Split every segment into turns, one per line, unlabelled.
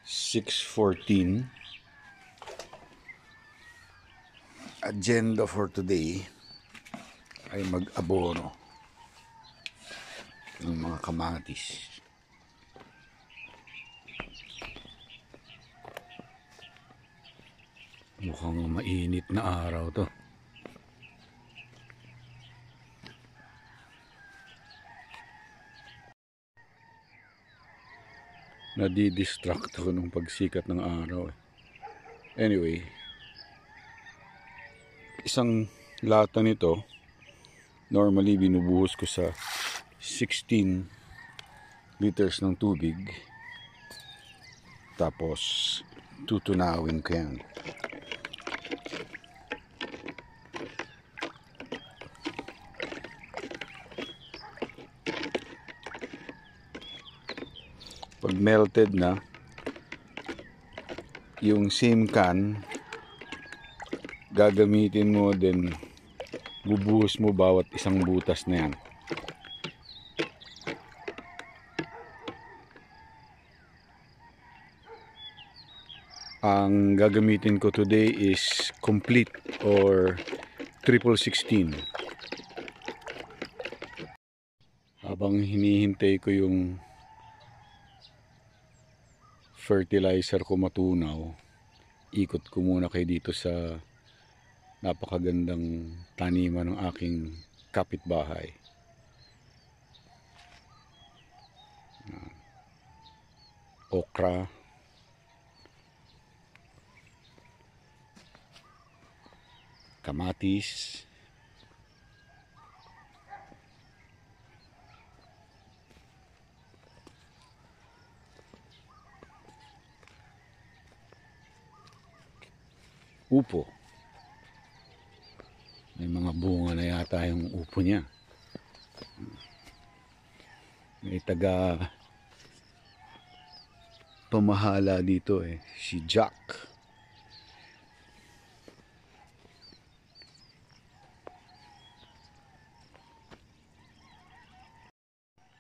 6:14. Agenda for today ay mag-abono ng mga kamatis. Mukhang mainit na araw to. Nadi-distract ako ng pagsikat ng araw. Anyway, isang lata nito normally binubuhos ko sa 16 liters ng tubig, tapos tutunawin ko yan. Pag melted na yung same can, gagamitin mo din, bubuhos mo bawat isang butas na yan. Ang gagamitin ko today is complete or triple 16. Habang hinihintay ko yung fertilizer ko matunaw, ikot ko muna kayo dito sa napakagandang taniman ng aking kapitbahay. Okra, kamatis, upo. May mga bunga na yata yung upo niya. May taga pamahala dito si Jack.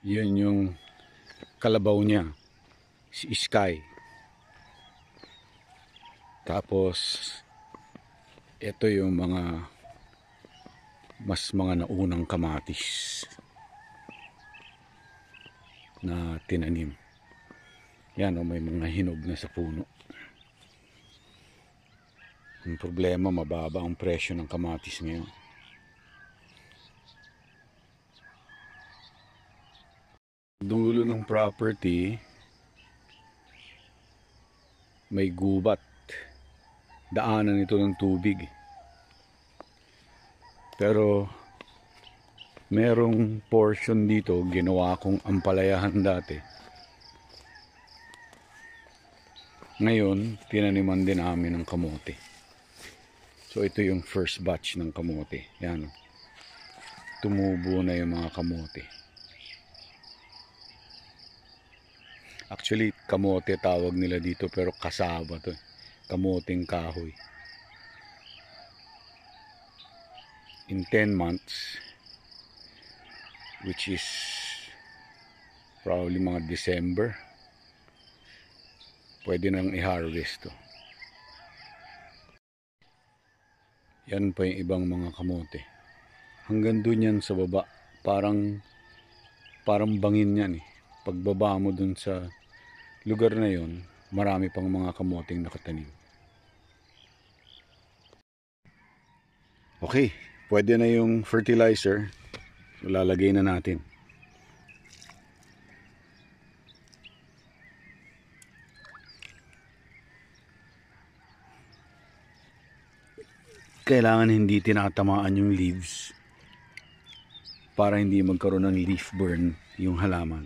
Yan yung kalabaw niya, si Sky. Tapos ito yung mga naunang kamatis na tinanim. Yan may mga hinog na sa puno. Ang problema, mababa ang presyo ng kamatis ngayon. Dulo ng property may gubat, daanan ito ng tubig, pero merong portion dito ginawa kong ampalayahan dati. Ngayon tinaniman din namin ng kamote. So ito yung first batch ng kamote. Yan, tumubo na yung mga kamote. Actually, kamote tawag nila dito, pero kasaba to. Kamoteng kahoy. In 10 months, which is probably mga December, pwede nang i-harvest to. Yan pa yung ibang mga kamote. Hanggang dun yan sa baba. Parang bangin yan Pagbaba mo dun sa lugar na yon, marami pang mga kamoteng nakatanim. Okay, pwede na yung fertilizer. So, lalagay na natin. Kailangan hindi tinatamaan yung leaves para hindi magkaroon ng leaf burn yung halaman.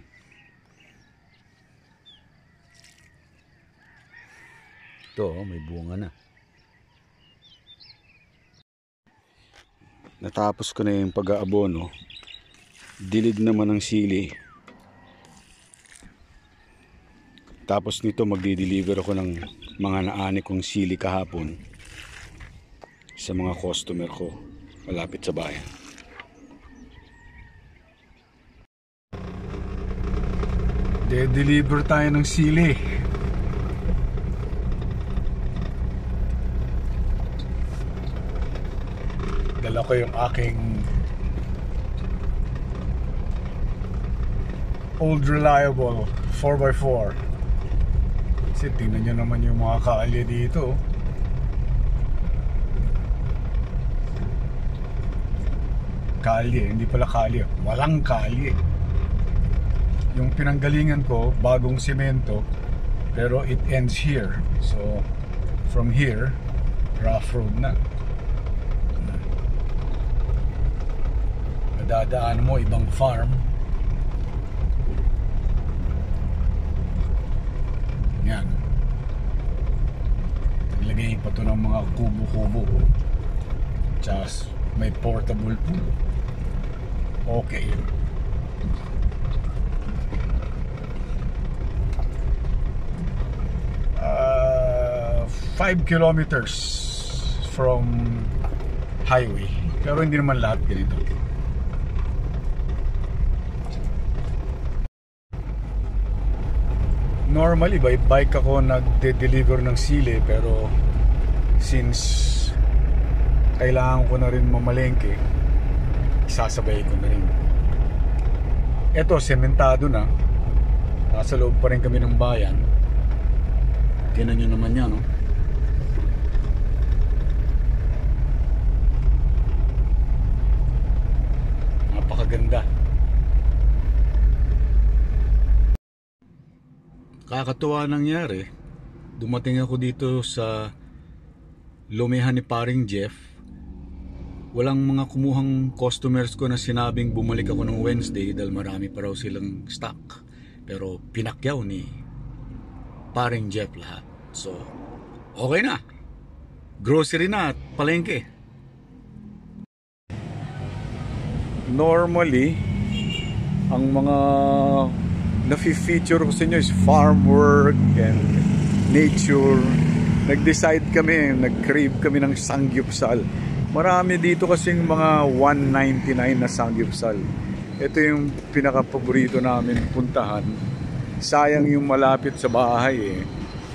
Ito, may bunga na. Natapos ko na yung pag-aabono. Dilig naman ng sili. Tapos nito magdi-deliver ako ng mga naani kong sili kahapon sa mga customer ko malapit sa bayan. De-deliver tayo ng sili. ko yung aking old reliable 4x4. Kasi tingnan nyo naman yung mga kalye dito. Kalye, hindi pala kalye, walang kalye. Yung pinanggalingan ko, bagong semento, pero it ends here. So from here, rough road na. Madadaan mo ibang farm. Yan. Naglagay pa to ng mga kubo-kubo. Tsaka may portable pool. Okay. 5 kilometers from highway. Pero hindi naman lahat ganito. Normally by bike ako nagde-deliver ng sili, pero since kailangan ko na rin mamalengke, sasabay ko na rin. Eto, sementado na. Nasa loob pa rin kami ng bayan. Tingnan nyo naman yan, no? Napakaganda. Kakatuwa nangyari. Dumating ako dito sa lumihan ni paring Jeff. Walang mga kumuhang customers ko na sinabing bumalik ako ng Wednesday dahil marami pa raw silang stock. Pero pinakyaw ni paring Jeff lahat. So, okay na. Grocery na at palengke. Normally, ang mga na-feature ko sa inyo is farm work and nature. Nag-decide kami, nag-crave kami ng sangyupsal. Marami dito kasing mga 199 na sangyupsal. Ito yung pinaka-paborito namin puntahan. Sayang yung malapit sa bahay eh.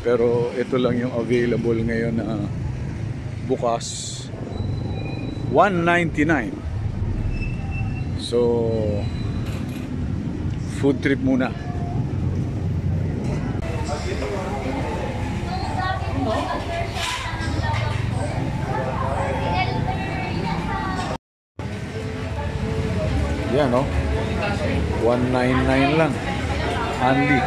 Pero ito lang yung available ngayon na bukas. 199. So, food trip muna. Yan, no? 199 lang. Only.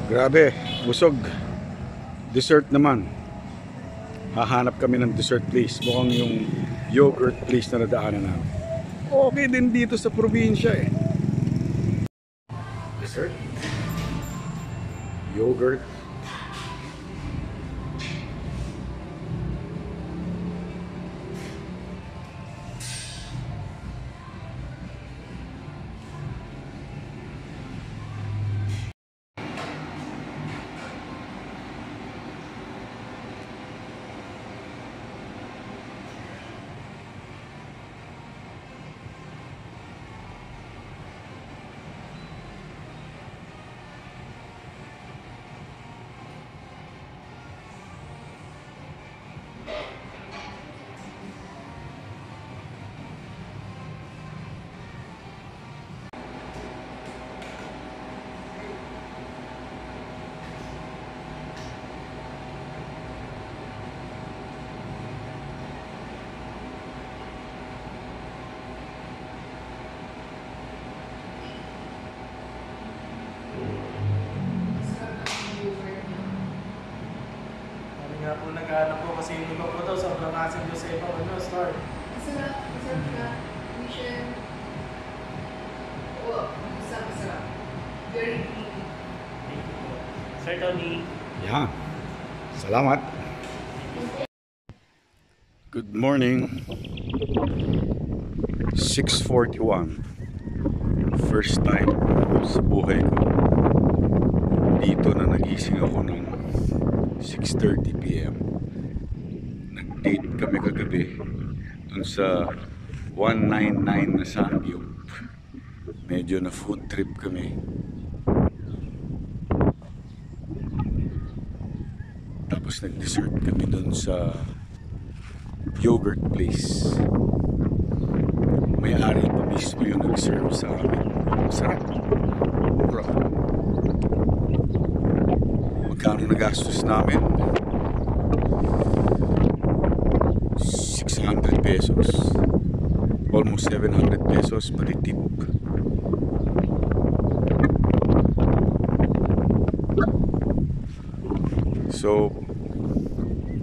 Grabe, busog. Dessert naman. Hahanap kami ng dessert place. Mukhang yung yogurt place na nadaanan namin. Okay din dito sa probinsya eh. Dessert. Yogurt.
Nga po naghahanap po kasi yung iba po daw sobrang asin doon sa iba. Ano, Star?
Masarap, masarap ka. Mission. Oo, masarap. Very creamy.
Thank you po. Sir Tony.
Yan. Salamat. Good morning. 6:41. First time sa buhay ko. Dito na nagising ako ng 6:30 PM. Nag-date kami kagabi dun sa 199 na Sangyup. Medyo na food trip kami. Tapos nag-dessert kami dun sa yogurt place. May-ari pa mismo yung nag-serve sa amin. Masarap. Mura. Magkano nagastos namin? 600 pesos. Almost 700 pesos pati tip. So,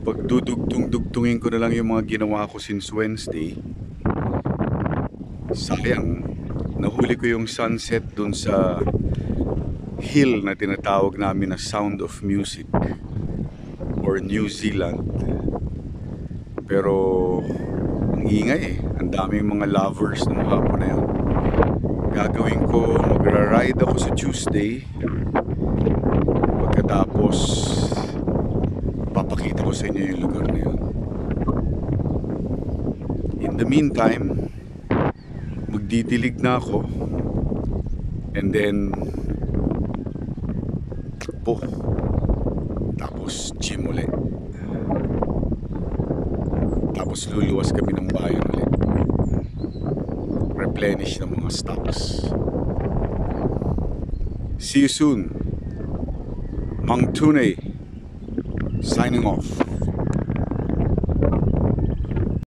pagdudugtong-dugtungin ko na lang yung mga ginawa ko since Wednesday. Sayang, nahuli ko yung sunset dun sa hill na tinatawag namin na Sound of Music or New Zealand. Pero ang ingay ang daming mga lovers ng hapon na yun. Gagawin ko, magra-ride ako sa Tuesday. Pagkatapos papakita ko sa inyo yung lugar na yun. In the meantime, magdidilig na ako, and then takbo, tapos gym ulit, tapos luluwas kami ng bayan ulit, replenish ng mga stocks. See you soon. Mang Tunay signing off.